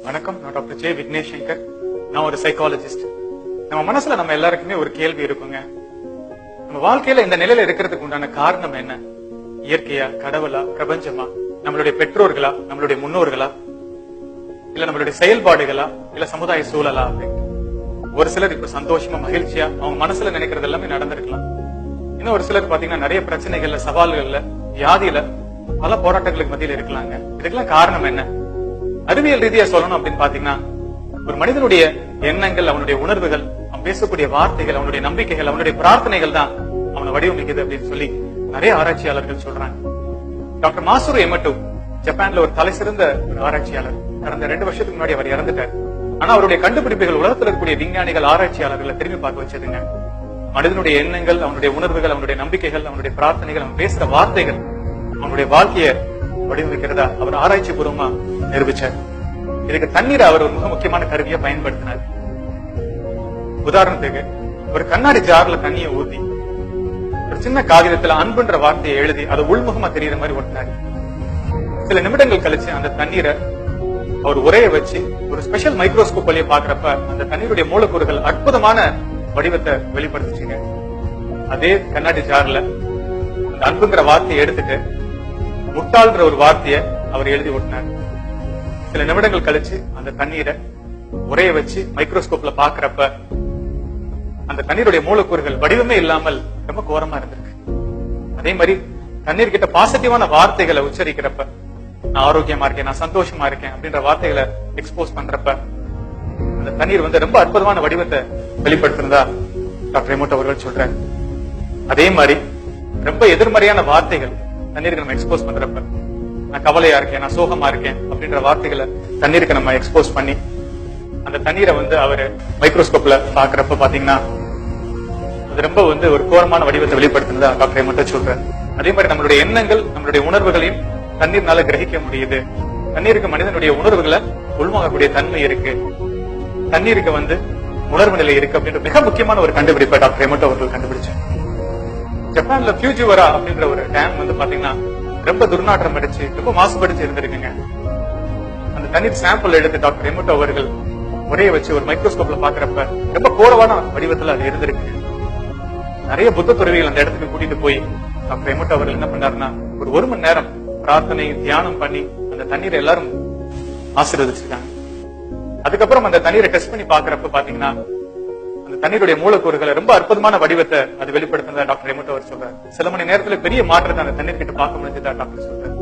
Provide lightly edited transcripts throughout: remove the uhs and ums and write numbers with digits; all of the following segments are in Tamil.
வணக்கம், நான் டாக்டர் ஜே விக்னேஷ் சங்கர். நான் ஒரு சைக்காலஜிஸ்ட். நம்ம மனசுல நம்ம எல்லாருக்குமே ஒரு கேள்வி இருக்குங்க. நம்ம வாழ்க்கையில இந்த நிலையில இருக்கிறதுக்கு உண்டான காரணம் என்ன? இயற்கையா, கடவுளா, பிரபஞ்சமா, நம்மளுடைய பெற்றோர்களா, நம்மளுடைய முன்னோர்களா, இல்ல நம்மளுடைய செயல்பாடுகளா, இல்ல சமுதாய சூழலா அப்படின்னு ஒரு சிலர் இப்ப சந்தோஷமா மகிழ்ச்சியா அவங்க மனசுல நினைக்கிறது எல்லாமே நடந்திருக்கலாம். இன்னும் ஒரு சிலர் பாத்தீங்கன்னா நிறைய பிரச்சனைகள்ல, சவால்கள்ல, வியாதியில, பல போராட்டங்களுக்கு மத்தியில இருக்கலாங்க. இதுக்கெல்லாம் காரணம் என்ன? அறிவியல் ரீதியா சொல்லணும் அப்படின்னு பாத்தீங்கன்னா, ஒரு மனிதனுடைய எண்ணங்கள், அவனுடைய உணர்வுகள், அவன் பேசக்கூடிய வார்த்தைகள், அவனுடைய நம்பிக்கைகள், அவனுடைய பிரார்த்தனைகள் தான் அவனை வடிவமைக்குது அப்படின்னு சொல்லி நிறைய ஆராய்ச்சியாளர்கள் சொல்றாங்க. டாக்டர் மாசுரு எமட்டோ ஜப்பான்ல ஒரு தலை சிறந்த ஒரு ஆராய்ச்சியாளர். கடந்த 2 வருஷத்துக்கு முன்னாடி அவர் இறந்துட்டார். ஆனா அவருடைய கண்டுபிடிப்புகள் உலகத்தில் இருக்கக்கூடிய விஞ்ஞானிகள், ஆராய்ச்சியாளர்களை திரும்பி பார்க்க வச்சதுங்க. மனிதனுடைய எண்ணங்கள், அவனுடைய உணர்வுகள், அவனுடைய நம்பிக்கைகள், அவனுடைய பிரார்த்தனைகள், அவன் பேசுற வார்த்தைகள் அவனுடைய வாழ்க்கையை வடிவமைக்கிறதா அவர் ஆராய்ச்சி பூர்வமா நிரூபிச்சார். இதுக்கு தண்ணீரை அவர் ஒரு மிக முக்கியமான கருவியை பயன்படுத்தினார். உதாரணத்துக்கு, ஒரு கண்ணாடி ஜார்ல தண்ணியை ஊத்தி ஒரு சின்ன காகிதத்துல அன்புன்ற வார்த்தையை எழுதி அதை உள்முகமா தெரியற மாதிரி ஒட்டினார். சில நிமிடங்கள் கழிச்சு அந்த தண்ணீரை அவர் உரைய வச்சு ஒரு ஸ்பெஷல் மைக்ரோஸ்கோப் வழியை பாக்குறப்ப அந்த தண்ணீருடைய மூலக்கூறுகள் அற்புதமான வடிவத்தை வெளிப்படுத்துச்சுங்க. அதே கண்ணாடி ஜார்ல அந்த அன்புங்கிற வார்த்தையை எடுத்துட்டு முட்டாள்ன்ற ஒரு வார்த்தையை அவர் எழுதி ஒட்டினார். சில நிமிடங்கள் கழிச்சு அந்த தண்ணீரை உரைய வச்சு மைக்ரோஸ்கோப்ல பாக்குறப்ப அந்த தண்ணீருடைய மூலக்கூறுகள் வடிவமே இல்லாமல் ரொம்ப கோரமா இருந்திருக்கு. அதே மாதிரி தண்ணீர் கிட்ட பாசிட்டிவான வார்த்தைகளை உச்சரிக்கிறப்ப, நான் ஆரோக்கியமா இருக்கேன், நான் சந்தோஷமா இருக்கேன் அப்படின்ற வார்த்தைகளை எக்ஸ்போஸ் பண்றப்ப அந்த தண்ணீர் ரொம்ப அற்புதமான வடிவத்தை வெளிப்படுத்தினதா டாக்டர் எமோட்டோ அவர்கள் சொல்றாரு. அதே மாதிரி ரொம்ப எதிர்மறையான வார்த்தைகள் தண்ணீருக்கு நம்ம எக்ஸ்போஸ் பண்றப்ப, நான் கவலையா இருக்கேன், நான் சோகமா இருக்கேன் அப்படின்ற வார்த்தைகளை தண்ணீருக்கு நம்ம எக்ஸ்போஸ் பண்ணி அந்த தண்ணீரை அவரு மைக்ரோஸ்கோப்ல பாக்குறப்ப பாத்தீங்கன்னா அது ரொம்ப ஒரு கோரமான வடிவத்தை வெளிப்படுத்தினதா டாக்டர் எமோட்டோ சொல்றாரு. அதே மாதிரி நம்மளுடைய எண்ணங்கள், நம்மளுடைய உணர்வுகளையும் தண்ணீர்னால கிரகிக்க முடியுது. தண்ணீருக்கு மனிதனுடைய உணர்வுகளை உள்வாங்கக்கூடிய தன்மை இருக்கு. தண்ணீருக்கு உணர்வு நிலை இருக்கு அப்படின்ற மிக முக்கியமான ஒரு கண்டுபிடிப்பை டாக்டர் எமோட்டோ அவர்கள் கண்டுபிடிச்சார். ஜப்பான்ல ஃபியூஜிவரா அப்படின்ற ஒரு டேம் பாத்தீங்கன்னா ரொம்ப துர்நாற்றம் அடிச்சு, ரொம்ப மாசுபடிச்சு இருந்திருக்குங்க. அந்த தண்ணீர் சாம்பிள் எடுத்து டாக்டர் எமோட்டோ அவர்கள் உரைய வச்சு ஒரு மைக்ரோஸ்கோப்ல பாக்குறப்ப ரொம்ப கோரமான வடிவத்துல அது இருந்திருக்கு. நிறைய புத்த துறவிகள் அந்த இடத்துக்கு கூட்டிட்டு போய் டாக்டர் எமோட்டோ அவர்கள் என்ன பண்ணாருன்னா ஒரு மணி நேரம் பிரார்த்தனை, தியானம் பண்ணி அந்த தண்ணீரை எல்லாரும் ஆசீர்வதிச்சிருக்காங்க. அதுக்கப்புறம் அந்த தண்ணீரை டெஸ்ட் பண்ணி பாக்குறப்ப பாத்தீங்கன்னா அந்த தண்ணீருடைய மூலக்கூறுகளை ரொம்ப அற்புதமான வடிவத்தை அது வெளிப்படுத்தினதா டாக்டர் எமோட்டோ அவர் சொல்றாரு. சில மணி நேரத்துல பெரிய மாற்றத்தை அந்த தண்ணீர் கிட்ட பார்க்க முடிஞ்சதா டாக்டர் சொல்றாரு.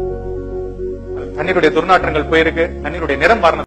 தண்ணீருடைய துர்நாற்றங்கள் போயிருக்கு, தண்ணீருடைய நிறம் மாறின